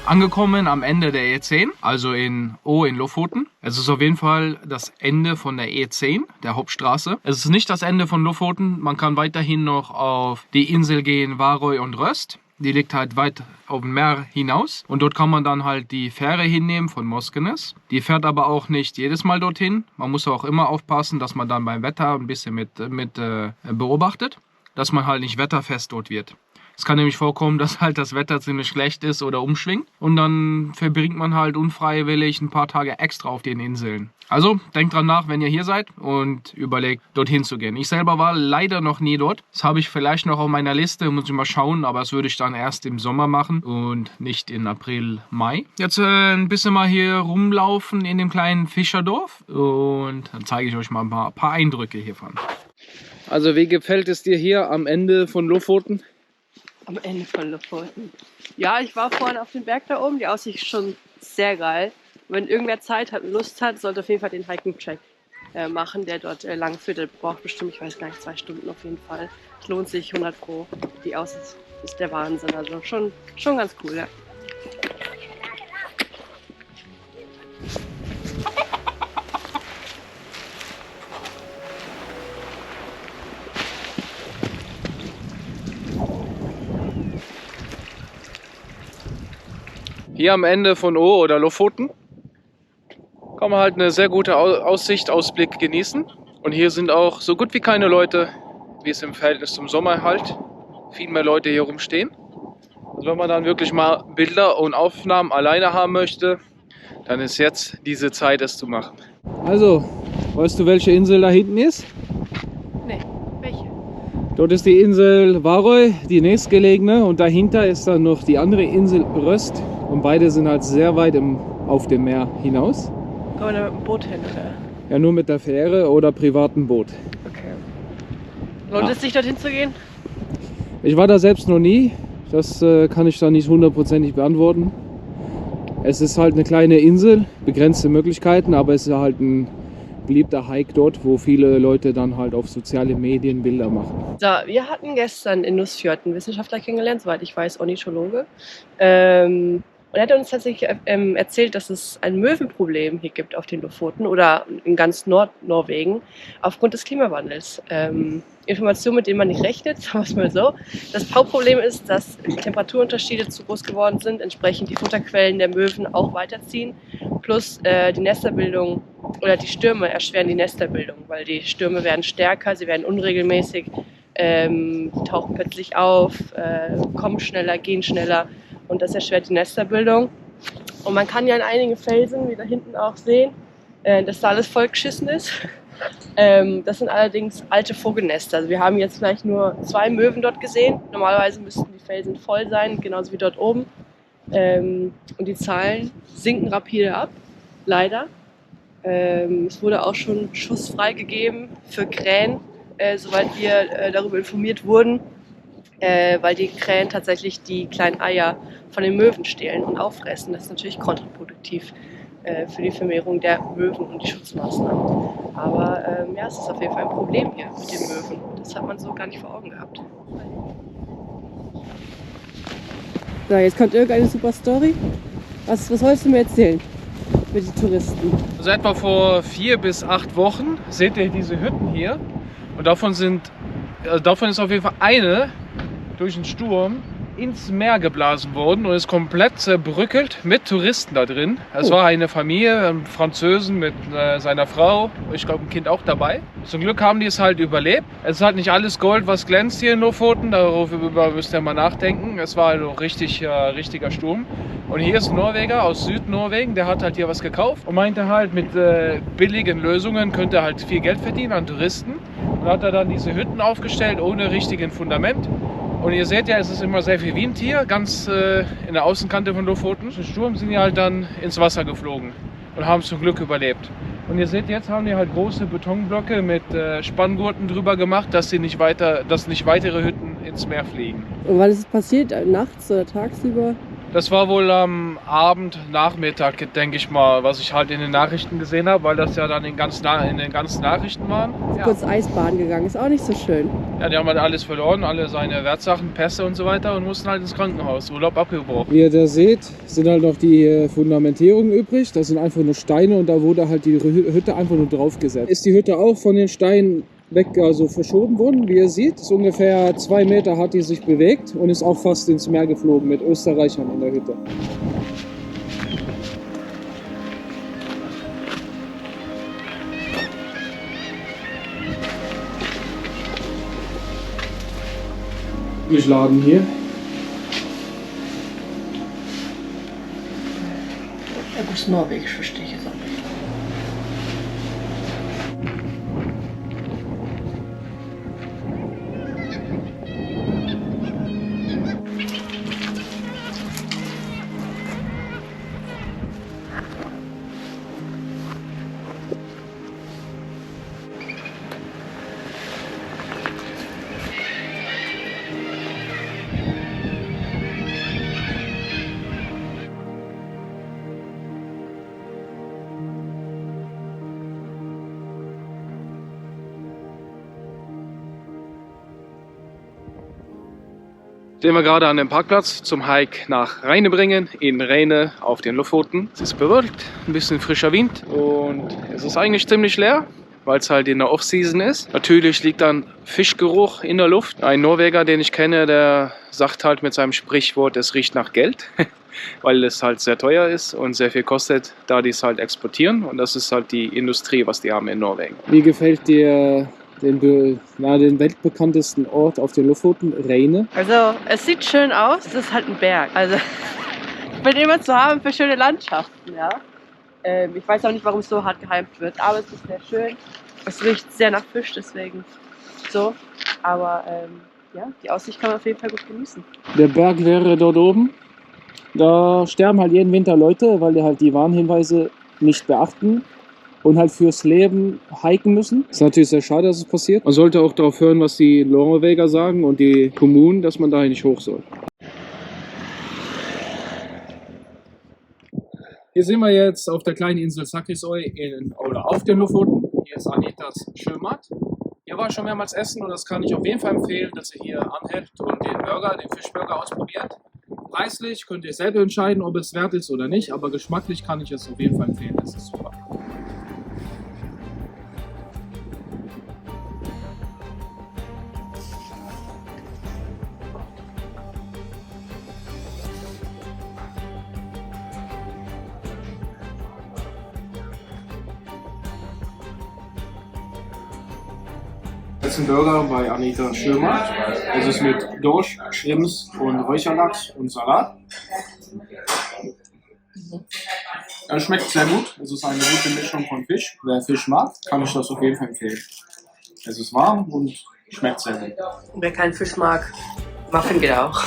Angekommen am Ende der E10, also in Lofoten. Es ist auf jeden Fall das Ende von der E10, der Hauptstraße. Es ist nicht das Ende von Lofoten. Man kann weiterhin noch auf die Insel gehen, Varøy und Røst. Die liegt halt weit auf dem Meer hinaus. Und dort kann man dann halt die Fähre hinnehmen von Moskenes. Die fährt aber auch nicht jedes Mal dorthin. Man muss auch immer aufpassen, dass man dann beim Wetter ein bisschen mit beobachtet, dass man halt nicht wetterfest dort wird. Es kann nämlich vorkommen, dass halt das Wetter ziemlich schlecht ist oder umschwingt. Und dann verbringt man halt unfreiwillig ein paar Tage extra auf den Inseln. Also denkt dran nach, wenn ihr hier seid und überlegt, dorthin zu gehen. Ich selber war leider noch nie dort. Das habe ich vielleicht noch auf meiner Liste, muss ich mal schauen. Aber das würde ich dann erst im Sommer machen und nicht in April, Mai. Jetzt ein bisschen mal hier rumlaufen in dem kleinen Fischerdorf. Und dann zeige ich euch mal ein paar Eindrücke hiervon. Also wie gefällt es dir hier am Ende von Lofoten? Am Ende von Lofoten. Ja, ich war vorhin auf dem Berg da oben. Die Aussicht ist schon sehr geil. Wenn irgendwer Zeit hat und Lust hat, sollte auf jeden Fall den Hiking-Track machen, der dort lang führt. Der braucht bestimmt, ich weiß gar nicht, 2 Stunden auf jeden Fall. Es lohnt sich 100 Pro. Die Aussicht ist der Wahnsinn. Also schon ganz cool, ja. Hier am Ende von oder Lofoten kann man halt eine sehr gute Aussicht, Ausblick genießen. Und hier sind auch so gut wie keine Leute, wie es im Verhältnis zum Sommer halt. Viel mehr Leute hier rumstehen. Also wenn man dann wirklich mal Bilder und Aufnahmen alleine haben möchte, dann ist jetzt diese Zeit, es zu machen. Also, weißt du, welche Insel da hinten ist? Nee, welche? Dort ist die Insel Varøy, die nächstgelegene, und dahinter ist dann noch die andere Insel Røst. Und beide sind halt sehr weit auf dem Meer hinaus. Kann man da mit dem Boot hin, oder? Ja, nur mit der Fähre oder privatem Boot. Okay. Lohnt es sich, dorthin zu gehen? Ich war da selbst noch nie. Das kann ich da nicht hundertprozentig beantworten. Es ist halt eine kleine Insel, begrenzte Möglichkeiten, aber es ist halt ein beliebter Hike dort, wo viele Leute dann halt auf soziale Medien Bilder machen. So, wir hatten gestern in Nussfjord einen Wissenschaftler kennengelernt, soweit ich weiß, Ornithologe. Und er hat uns tatsächlich erzählt, dass es ein Möwenproblem hier gibt auf den Lofoten oder in ganz Nordnorwegen aufgrund des Klimawandels. Informationen, mit denen man nicht rechnet, sagen wir es mal so. Das Hauptproblem ist, dass die Temperaturunterschiede zu groß geworden sind, entsprechend die Futterquellen der Möwen auch weiterziehen, plus die Nesterbildung oder die Stürme erschweren die Nesterbildung, weil die Stürme werden stärker, sie werden unregelmäßig, die tauchen plötzlich auf, kommen schneller, gehen schneller. Und das erschwert die Nesterbildung. Und man kann ja an einigen Felsen, wie da hinten auch sehen, dass da alles vollgeschissen ist. Das sind allerdings alte Vogelnester. Also wir haben jetzt vielleicht nur 2 Möwen dort gesehen. Normalerweise müssten die Felsen voll sein, genauso wie dort oben. Und die Zahlen sinken rapide ab, leider. Es wurde auch schon Schuss freigegeben für Krähen, soweit wir darüber informiert wurden. Weil die Krähen tatsächlich die kleinen Eier von den Möwen stehlen und auffressen. Das ist natürlich kontraproduktiv für die Vermehrung der Möwen und die Schutzmaßnahmen. Aber ja, es ist auf jeden Fall ein Problem hier mit den Möwen. Das hat man so gar nicht vor Augen gehabt. So, jetzt kommt irgendeine super Story. Was wolltest du mir erzählen mit den Touristen? Also etwa vor 4 bis 8 Wochen seht ihr diese Hütten hier. Und davon ist auf jeden Fall eine durch den Sturm ins Meer geblasen worden und ist komplett zerbröckelt mit Touristen da drin. Es war eine Familie, ein Franzosen mit seiner Frau, ich glaube ein Kind auch dabei. Zum Glück haben die es halt überlebt. Es ist halt nicht alles Gold, was glänzt hier in Lofoten, darüber müsst ihr mal nachdenken. Es war also richtiger Sturm. Und hier ist ein Norweger aus Südnorwegen, der hat halt hier was gekauft und meinte halt, mit billigen Lösungen könnte er halt viel Geld verdienen an Touristen. Und hat er dann diese Hütten aufgestellt ohne richtigen Fundament. Und ihr seht ja, es ist immer sehr viel Wind hier, ganz in der Außenkante von Lofoten. Im Sturm sind die halt dann ins Wasser geflogen und haben zum Glück überlebt. Und ihr seht, jetzt haben die halt große Betonblöcke mit Spanngurten drüber gemacht, dass nicht weitere Hütten ins Meer fliegen. Und wann ist es passiert? Nachts oder tagsüber? Das war wohl am Abend, Nachmittag, denke ich mal, was ich halt in den Nachrichten gesehen habe, weil das ja dann in den ganzen Nachrichten waren. Ja. Kurz Eisbaden gegangen, ist auch nicht so schön. Ja, die haben halt alles verloren, alle seine Wertsachen, Pässe und so weiter und mussten halt ins Krankenhaus, Urlaub abgebrochen. Wie ihr da seht, sind halt noch die Fundamentierungen übrig. Das sind einfach nur Steine und da wurde halt die Hütte einfach nur draufgesetzt. Ist die Hütte auch von den Steinen weg, also verschoben worden, wie ihr seht. Ist ungefähr 2 Meter hat die sich bewegt und ist auch fast ins Meer geflogen mit Österreichern in der Hütte. Durchladen hier. Ja, gut, Norwegisch verstehe ich jetzt auch nicht. Stehen wir gerade an dem Parkplatz zum Hike nach Rheinebringen in Rheine auf den Lofoten. Es ist bewölkt, ein bisschen frischer Wind und es ist eigentlich ziemlich leer, weil es halt in der Off-Season ist. Natürlich liegt dann Fischgeruch in der Luft. Ein Norweger, den ich kenne, der sagt halt mit seinem Sprichwort, es riecht nach Geld, weil es halt sehr teuer ist und sehr viel kostet, da die es halt exportieren. Und das ist halt die Industrie, was die haben in Norwegen. Wie gefällt dir den weltbekanntesten Ort auf den Lofoten, Rheine? Also, es sieht schön aus, es ist halt ein Berg. Also, ich bin immer zu haben für schöne Landschaften, ja. Ich weiß auch nicht, warum es so hart gehypt wird, aber es ist sehr schön. Es riecht sehr nach Fisch, deswegen so. Aber ja, die Aussicht kann man auf jeden Fall gut genießen. Der Berg wäre dort oben. Da sterben halt jeden Winter Leute, weil die halt die Warnhinweise nicht beachten und halt fürs Leben hiken müssen. Ist natürlich sehr schade, dass es passiert. Man sollte auch darauf hören, was die Norweger sagen und die Kommunen, dass man da nicht hoch soll. Hier sind wir jetzt auf der kleinen Insel Sakrisøy oder auf den Lofoten. Hier ist Anitas Schwimmbad. Hier war ich schon mehrmals essen und das kann ich auf jeden Fall empfehlen, dass ihr hier anhält und den Fischburger ausprobiert. Preislich könnt ihr selber entscheiden, ob es wert ist oder nicht, aber geschmacklich kann ich es auf jeden Fall empfehlen. Das ist super. Das ist ein Burger bei Anita Schirmer. Es ist mit Dorsch, Shrimps und Räucherlachs und Salat. Es schmeckt sehr gut. Es ist eine gute Mischung von Fisch. Wer Fisch mag, kann ich das auf jeden Fall empfehlen. Es ist warm und schmeckt sehr gut. Wer keinen Fisch mag, Muffin geht auch.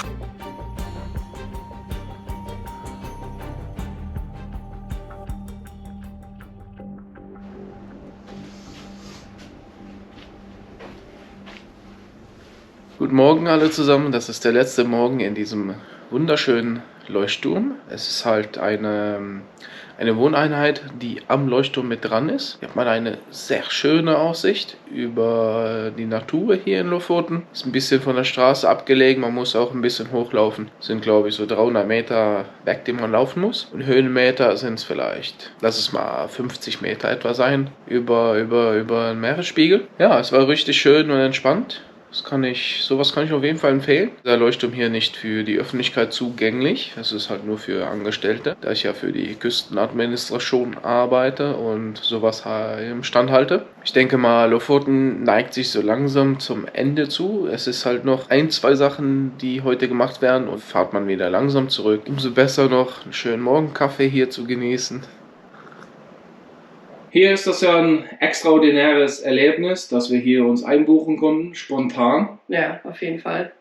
Guten Morgen alle zusammen, das ist der letzte Morgen in diesem wunderschönen Leuchtturm. Es ist halt eine Wohneinheit, die am Leuchtturm mit dran ist. Hier hat man eine sehr schöne Aussicht über die Natur hier in Lofoten. Ist ein bisschen von der Straße abgelegen, man muss auch ein bisschen hochlaufen. Sind glaube ich so 300 Meter weg, die man laufen muss. Und Höhenmeter sind es vielleicht, lass es mal 50 Meter etwa sein, über den Meeresspiegel. Ja, es war richtig schön und entspannt. Sowas kann ich auf jeden Fall empfehlen. Der Leuchtturm hier nicht für die Öffentlichkeit zugänglich. Es ist halt nur für Angestellte, da ich ja für die Küstenadministration arbeite und sowas im Stand halte. Ich denke mal, Lofoten neigt sich so langsam zum Ende zu. Es ist halt noch 2 Sachen, die heute gemacht werden und fahrt man wieder langsam zurück. Umso besser noch einen schönen Morgenkaffee hier zu genießen. Hier ist das ja ein extraordinäres Erlebnis, dass wir hier uns einbuchen konnten, spontan. Ja, auf jeden Fall.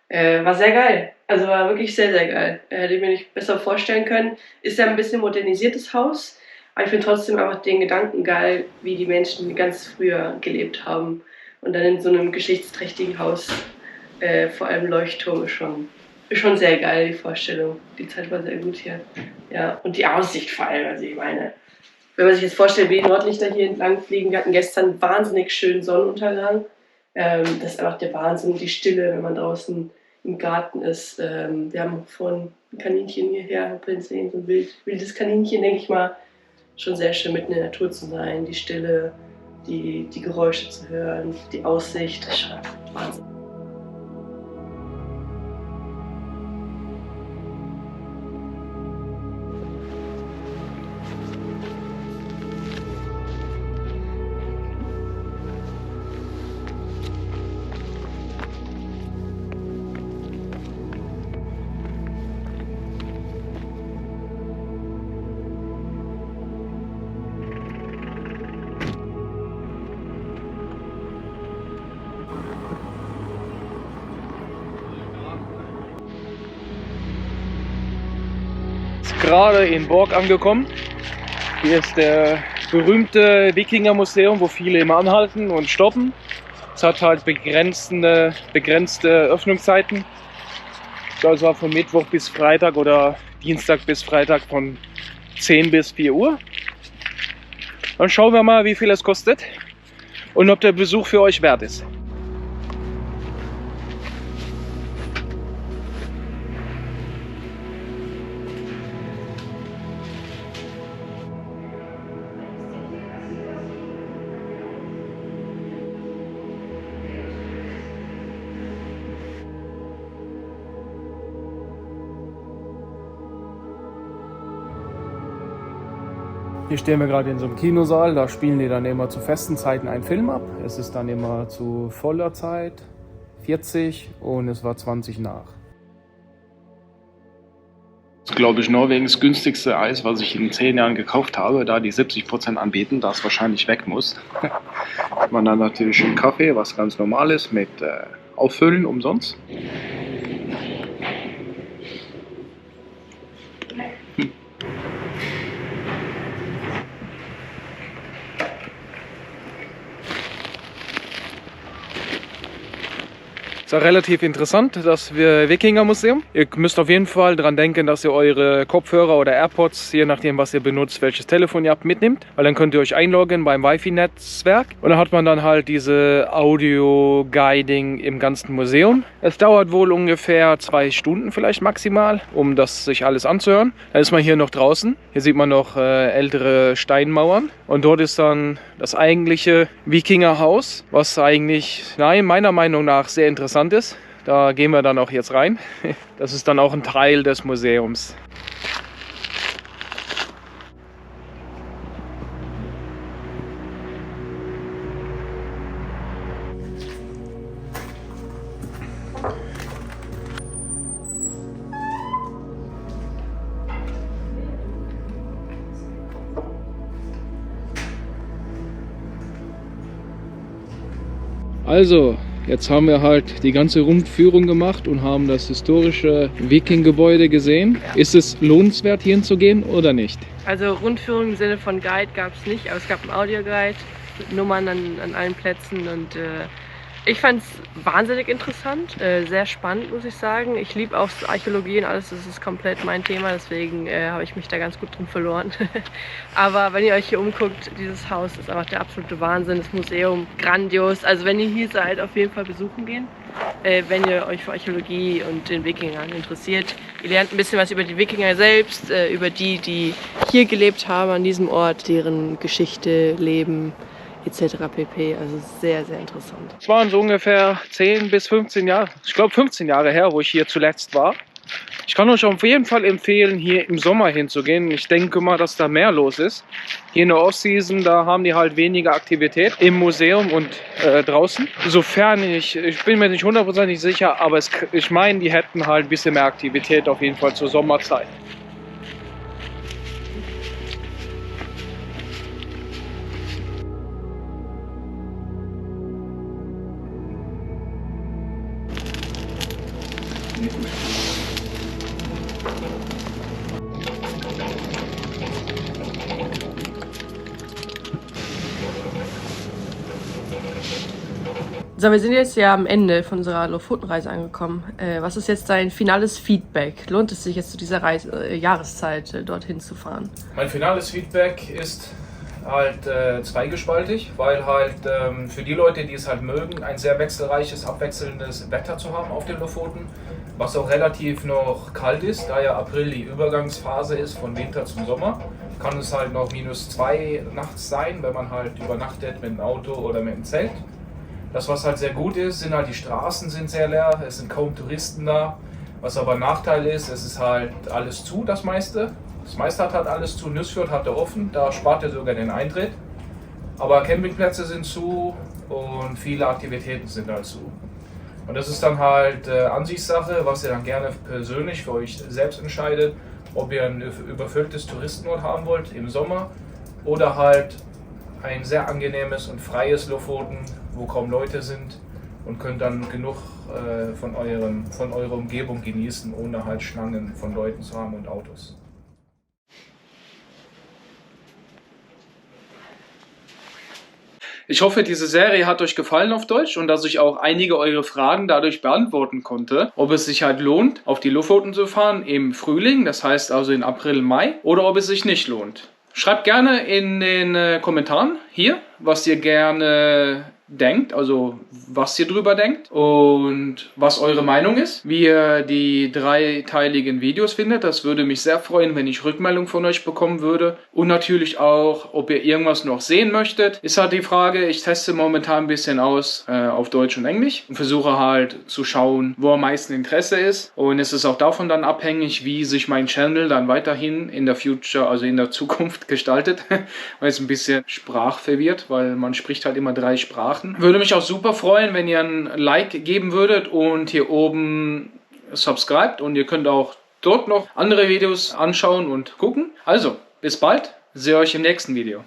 War sehr geil. Also war wirklich sehr, sehr geil. Hätte ich mir nicht besser vorstellen können. Ist ja ein bisschen modernisiertes Haus, aber ich finde trotzdem einfach den Gedanken geil, wie die Menschen ganz früher gelebt haben. Und dann in so einem geschichtsträchtigen Haus, vor allem Leuchtturm, ist schon schon sehr geil, die Vorstellung. Die Zeit war sehr gut hier. Ja, und die Aussicht vor allem. Also ich meine, wenn man sich jetzt vorstellt, wie die Nordlichter hier entlang fliegen, wir hatten gestern wahnsinnig schönen Sonnenuntergang. Das ist einfach der Wahnsinn, die Stille, wenn man draußen im Garten ist. Wir haben vorhin ein Kaninchen hierher sehen, so ein wildes Kaninchen, denke ich mal. Schon sehr schön, mitten in der Natur zu sein, die Stille, die Geräusche zu hören, die Aussicht, das ist schon Wahnsinn. Gerade in Borg angekommen. Hier ist der berühmte Wikingermuseum, wo viele immer anhalten und stoppen. Es hat halt begrenzte Öffnungszeiten. Ich glaube, es war von Mittwoch bis Freitag oder Dienstag bis Freitag von 10 bis 4 Uhr. Dann schauen wir mal, wie viel es kostet und ob der Besuch für euch wert ist. Hier stehen wir gerade in so einem Kinosaal, da spielen die dann immer zu festen Zeiten einen Film ab. Es ist dann immer zu voller Zeit, 40 und es war 20 nach. Das ist, glaube ich, Norwegens günstigste Eis, was ich in 10 Jahren gekauft habe, da die 70% anbieten, da es wahrscheinlich weg muss. Hat man dann natürlich einen Kaffee, was ganz normal ist, mit Auffüllen umsonst. Ist auch relativ interessant, das Wikingermuseum. Ihr müsst auf jeden Fall daran denken, dass ihr eure Kopfhörer oder AirPods, je nachdem was ihr benutzt, welches Telefon ihr habt, mitnimmt. Weil dann könnt ihr euch einloggen beim Wi-Fi-Netzwerk. Und dann hat man dann halt diese Audio-Guiding im ganzen Museum. Es dauert wohl ungefähr 2 Stunden vielleicht maximal, um das sich alles anzuhören. Dann ist man hier noch draußen. Hier sieht man noch ältere Steinmauern. Und dort ist dann das eigentliche Wikingerhaus, was eigentlich, meiner Meinung nach sehr interessant ist. Da gehen wir dann auch jetzt rein. Das ist dann auch ein Teil des Museums. Also, jetzt haben wir halt die ganze Rundführung gemacht und haben das historische Viking-Gebäude gesehen. Ist es lohnenswert, hier hinzugehen oder nicht? Also Rundführung im Sinne von Guide gab es nicht, aber es gab einen Audioguide mit Nummern an allen Plätzen und ich fand es wahnsinnig interessant, sehr spannend, muss ich sagen. Ich liebe auch Archäologie und alles, das ist komplett mein Thema, deswegen habe ich mich da ganz gut drin verloren. Aber wenn ihr euch hier umguckt, dieses Haus ist einfach der absolute Wahnsinn, das Museum grandios. Also wenn ihr hier seid, auf jeden Fall besuchen gehen, wenn ihr euch für Archäologie und den Wikingern interessiert. Ihr lernt ein bisschen was über die Wikinger selbst, über die hier gelebt haben an diesem Ort, deren Geschichte, Leben etc. pp. Also sehr, sehr interessant. Es waren so ungefähr 10 bis 15 Jahre, ich glaube 15 Jahre her, wo ich hier zuletzt war. Ich kann euch auf jeden Fall empfehlen, hier im Sommer hinzugehen. Ich denke mal, dass da mehr los ist. Hier in der Off-Season, da haben die halt weniger Aktivität im Museum und draußen. Sofern ich bin mir nicht 100% sicher, aber ich meine, die hätten halt ein bisschen mehr Aktivität auf jeden Fall zur Sommerzeit. So, wir sind jetzt ja am Ende von unserer Lofotenreise angekommen. Was ist jetzt dein finales Feedback? Lohnt es sich jetzt zu dieser Jahreszeit dorthin zu fahren? Mein finales Feedback ist halt zweigespaltig, weil halt für die Leute, die es halt mögen, ein sehr wechselreiches, abwechselndes Wetter zu haben auf den Lofoten, was auch relativ noch kalt ist, da ja April die Übergangsphase ist von Winter zum Sommer, kann es halt noch -2 nachts sein, wenn man halt übernachtet mit dem Auto oder mit dem Zelt. Das, was halt sehr gut ist, sind halt die Straßen sind sehr leer, es sind kaum Touristen da. Was aber ein Nachteil ist, es ist halt alles zu, das meiste. Das meiste hat halt alles zu, Nüsfjord hat er offen, da spart er sogar den Eintritt. Aber Campingplätze sind zu und viele Aktivitäten sind halt zu. Und das ist dann halt Ansichtssache, was ihr dann gerne persönlich für euch selbst entscheidet, ob ihr ein überfülltes Touristenort haben wollt im Sommer oder halt ein sehr angenehmes und freies Lofoten, wo kaum Leute sind und könnt dann genug von eurer Umgebung genießen, ohne halt Schlangen von Leuten zu haben und Autos. Ich hoffe, diese Serie hat euch gefallen auf Deutsch und dass ich auch einige eure Fragen dadurch beantworten konnte, ob es sich halt lohnt, auf die Lofoten zu fahren im Frühling, das heißt also in April, Mai, oder ob es sich nicht lohnt. Schreibt gerne in den Kommentaren hier, was ihr gerne denkt, also was ihr drüber denkt und was eure Meinung ist, wie ihr die dreiteiligen Videos findet. Das würde mich sehr freuen, wenn ich Rückmeldung von euch bekommen würde. Und natürlich auch, ob ihr irgendwas noch sehen möchtet, ist halt die Frage. Ich teste momentan ein bisschen aus auf Deutsch und Englisch und versuche halt zu schauen, wo am meisten Interesse ist. Und es ist auch davon dann abhängig, wie sich mein Channel dann weiterhin in der Future, also in der Zukunft gestaltet. Weil es ein bisschen sprachverwirrt, weil man spricht halt immer 3 Sprachen. Würde mich auch super freuen, wenn ihr ein Like geben würdet und hier oben subscribt und ihr könnt auch dort noch andere Videos anschauen und gucken. Also, bis bald, sehe euch im nächsten Video.